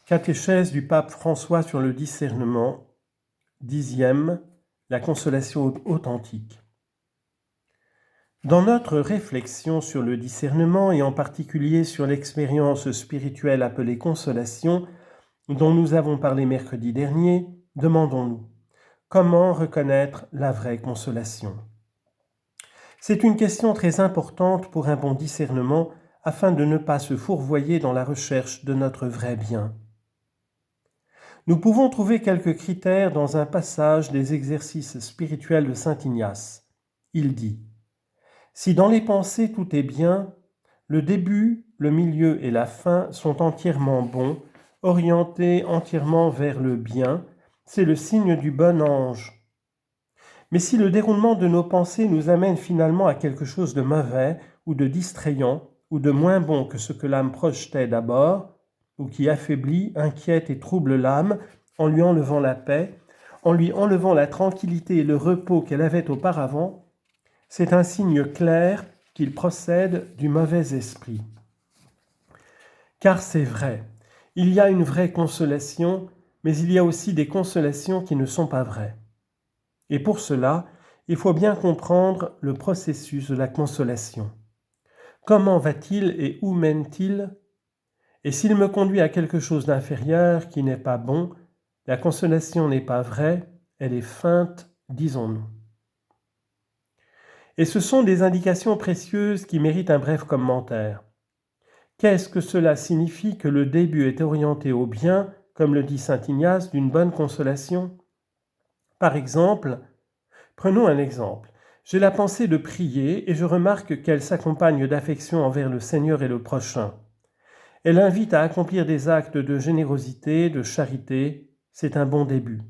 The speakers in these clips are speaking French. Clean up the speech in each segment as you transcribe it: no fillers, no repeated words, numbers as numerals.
Catéchèse du pape François sur le discernement, 10e, la consolation authentique. Dans notre réflexion sur le discernement et en particulier sur l'expérience spirituelle appelée consolation, dont nous avons parlé mercredi dernier, demandons-nous, comment reconnaître la vraie consolation ? C'est une question très importante pour un bon discernement afin de ne pas se fourvoyer dans la recherche de notre vrai bien. Nous pouvons trouver quelques critères dans un passage des exercices spirituels de saint Ignace. Il dit « Si dans les pensées tout est bien, le début, le milieu et la fin sont entièrement bons, orientés entièrement vers le bien, c'est le signe du bon ange. Mais si le déroulement de nos pensées nous amène finalement à quelque chose de mauvais ou de distrayant ou de moins bon que ce que l'âme projetait d'abord, ou qui affaiblit, inquiète et trouble l'âme en lui enlevant la paix, en lui enlevant la tranquillité et le repos qu'elle avait auparavant, c'est un signe clair qu'il procède du mauvais esprit. Car c'est vrai, il y a une vraie consolation, mais il y a aussi des consolations qui ne sont pas vraies. Et pour cela, il faut bien comprendre le processus de la consolation. Comment va-t-il et où mène-t-il ? Et s'il me conduit à quelque chose d'inférieur qui n'est pas bon, la consolation n'est pas vraie, elle est feinte, disons-nous. Et ce sont des indications précieuses qui méritent un bref commentaire. Qu'est-ce que cela signifie que le début est orienté au bien, comme le dit saint Ignace, d'une bonne consolation ? Par exemple, prenons un exemple. J'ai la pensée de prier et je remarque qu'elle s'accompagne d'affection envers le Seigneur et le prochain. Elle invite à accomplir des actes de générosité, de charité, c'est un bon début.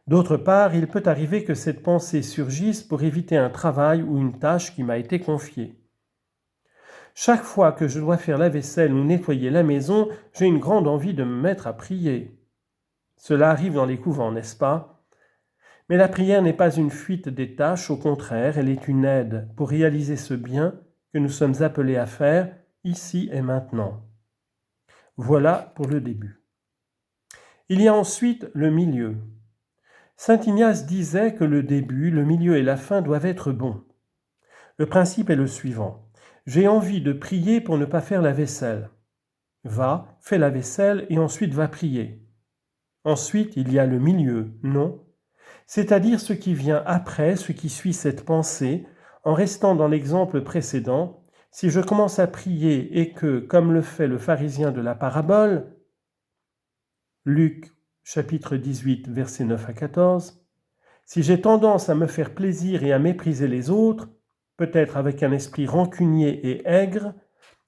D'autre part, il peut arriver que cette pensée surgisse pour éviter un travail ou une tâche qui m'a été confiée. Chaque fois que je dois faire la vaisselle ou nettoyer la maison, j'ai une grande envie de me mettre à prier. Cela arrive dans les couvents, n'est-ce pas ? Mais la prière n'est pas une fuite des tâches, au contraire, elle est une aide pour réaliser ce bien que nous sommes appelés à faire ici et maintenant. Voilà pour le début. Il y a ensuite le milieu. Saint Ignace disait que le début, le milieu et la fin doivent être bons. Le principe est le suivant. J'ai envie de prier pour ne pas faire la vaisselle. Va, fais la vaisselle et ensuite va prier. Ensuite, il y a le milieu, non ? C'est-à-dire ce qui vient après, ce qui suit cette pensée, en restant dans l'exemple précédent. Si je commence à prier et que, comme le fait le pharisien de la parabole, Luc chapitre 18, versets 9 à 14, si j'ai tendance à me faire plaisir et à mépriser les autres, peut-être avec un esprit rancunier et aigre,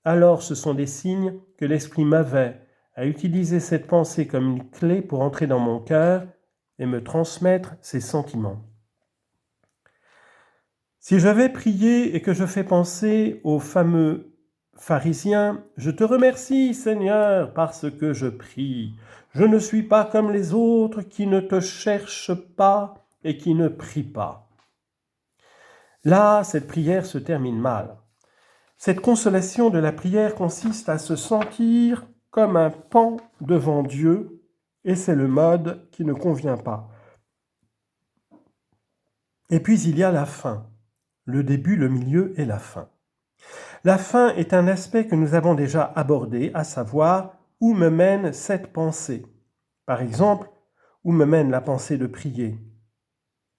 alors ce sont des signes que l'esprit mauvais a utilisé cette pensée comme une clé pour entrer dans mon cœur et me transmettre ses sentiments. Si je vais prier et que je fais penser au fameux pharisien, « Je te remercie, Seigneur, parce que je prie. Je ne suis pas comme les autres qui ne te cherchent pas et qui ne prient pas. » Là, cette prière se termine mal. Cette consolation de la prière consiste à se sentir comme un pan devant Dieu, et c'est le mode qui ne convient pas. Et puis il y a la fin, le début, le milieu et la fin. La fin est un aspect que nous avons déjà abordé, à savoir où me mène cette pensée. Par exemple, où me mène la pensée de prier.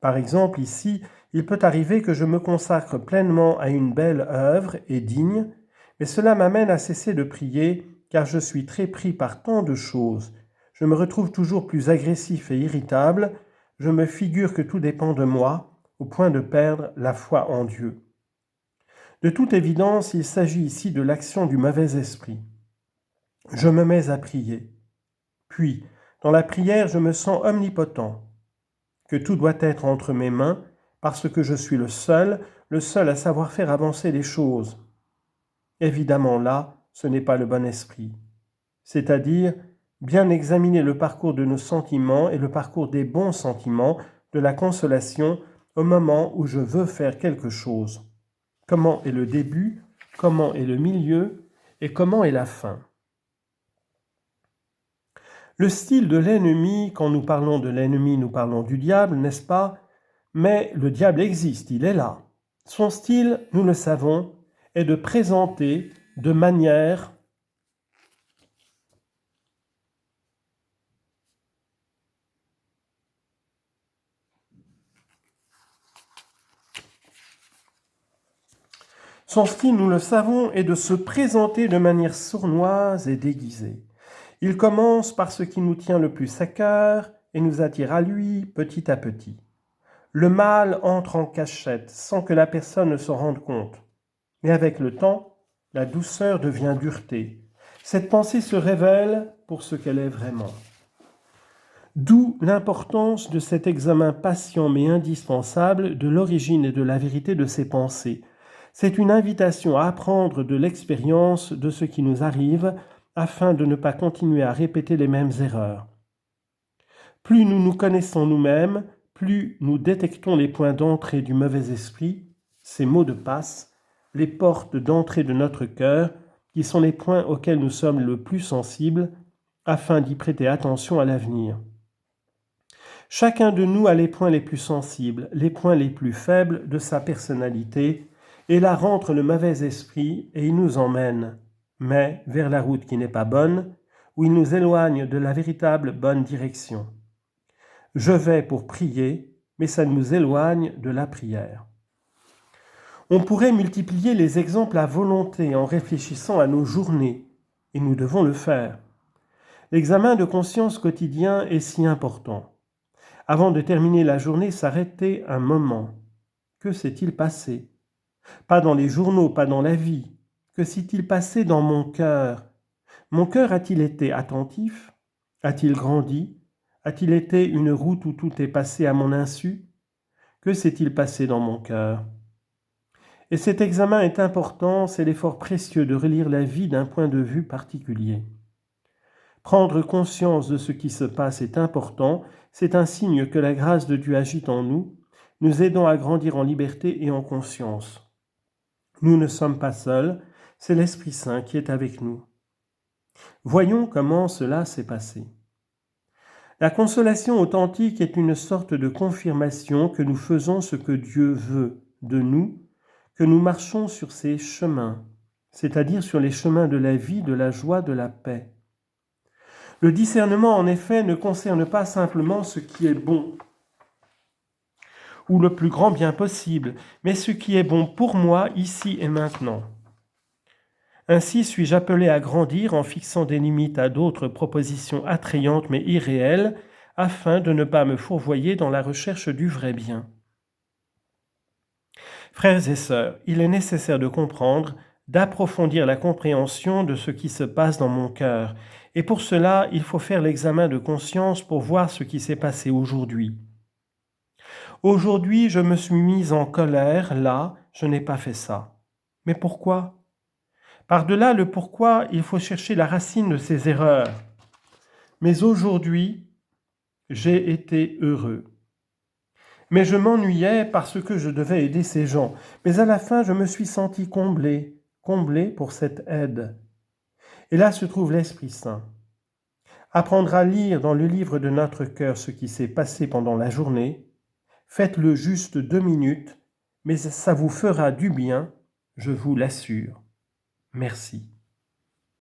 Par exemple, ici, il peut arriver que je me consacre pleinement à une belle œuvre et digne, mais cela m'amène à cesser de prier car je suis très pris par tant de choses. Je me retrouve toujours plus agressif et irritable, je me figure que tout dépend de moi, au point de perdre la foi en Dieu. De toute évidence, il s'agit ici de l'action du mauvais esprit. Je me mets à prier. Puis, dans la prière, je me sens omnipotent, que tout doit être entre mes mains, parce que je suis le seul à savoir faire avancer les choses. Évidemment là, ce n'est pas le bon esprit. C'est-à-dire, bien examiner le parcours de nos sentiments et le parcours des bons sentiments, de la consolation, au moment où je veux faire quelque chose. Comment est le début, comment est le milieu et comment est la fin. Le style de l'ennemi, quand nous parlons de l'ennemi, nous parlons du diable, n'est-ce pas? Mais le diable existe, il est là. Son style, nous le savons, est de présenter de manière Son style, nous le savons, est de se présenter de manière sournoise et déguisée. Il commence par ce qui nous tient le plus à cœur et nous attire à lui petit à petit. Le mal entre en cachette sans que la personne ne s'en rende compte. Mais avec le temps, la douceur devient dureté. Cette pensée se révèle pour ce qu'elle est vraiment. D'où l'importance de cet examen patient mais indispensable de l'origine et de la vérité de ces pensées. C'est une invitation à apprendre de l'expérience de ce qui nous arrive afin de ne pas continuer à répéter les mêmes erreurs. Plus nous nous connaissons nous-mêmes, plus nous détectons les points d'entrée du mauvais esprit, ces mots de passe, les portes d'entrée de notre cœur, qui sont les points auxquels nous sommes le plus sensibles, afin d'y prêter attention à l'avenir. Chacun de nous a les points les plus sensibles, les points les plus faibles de sa personnalité, et là rentre le mauvais esprit et il nous emmène, mais vers la route qui n'est pas bonne, où il nous éloigne de la véritable bonne direction. Je vais pour prier, mais ça nous éloigne de la prière. On pourrait multiplier les exemples à volonté en réfléchissant à nos journées, et nous devons le faire. L'examen de conscience quotidien est si important. Avant de terminer la journée, s'arrêter un moment. Que s'est-il passé? Pas dans les journaux, pas dans la vie. Que s'est-il passé dans mon cœur? Mon cœur a-t-il été attentif? A-t-il grandi? A-t-il été une route où tout est passé à mon insu? Que s'est-il passé dans mon cœur? Et cet examen est important, c'est l'effort précieux de relire la vie d'un point de vue particulier. Prendre conscience de ce qui se passe est important, c'est un signe que la grâce de Dieu agit en nous, nous aidant à grandir en liberté et en conscience. Nous ne sommes pas seuls, c'est l'Esprit Saint qui est avec nous. Voyons comment cela s'est passé. La consolation authentique est une sorte de confirmation que nous faisons ce que Dieu veut de nous, que nous marchons sur ses chemins, c'est-à-dire sur les chemins de la vie, de la joie, de la paix. Le discernement, en effet, ne concerne pas simplement ce qui est bon ou le plus grand bien possible, mais ce qui est bon pour moi ici et maintenant. Ainsi suis-je appelé à grandir en fixant des limites à d'autres propositions attrayantes mais irréelles, afin de ne pas me fourvoyer dans la recherche du vrai bien. Frères et sœurs, il est nécessaire de comprendre, d'approfondir la compréhension de ce qui se passe dans mon cœur, et pour cela, il faut faire l'examen de conscience pour voir ce qui s'est passé aujourd'hui. Aujourd'hui, je me suis mise en colère, là, je n'ai pas fait ça. Mais pourquoi? Par-delà le pourquoi, il faut chercher la racine de ces erreurs. Mais aujourd'hui, j'ai été heureux. Mais je m'ennuyais parce que je devais aider ces gens. Mais à la fin, je me suis senti comblé pour cette aide. Et là se trouve l'Esprit Saint. Apprendre à lire dans le livre de notre cœur ce qui s'est passé pendant la journée. Faites-le juste 2 minutes, mais ça vous fera du bien, je vous l'assure. Merci.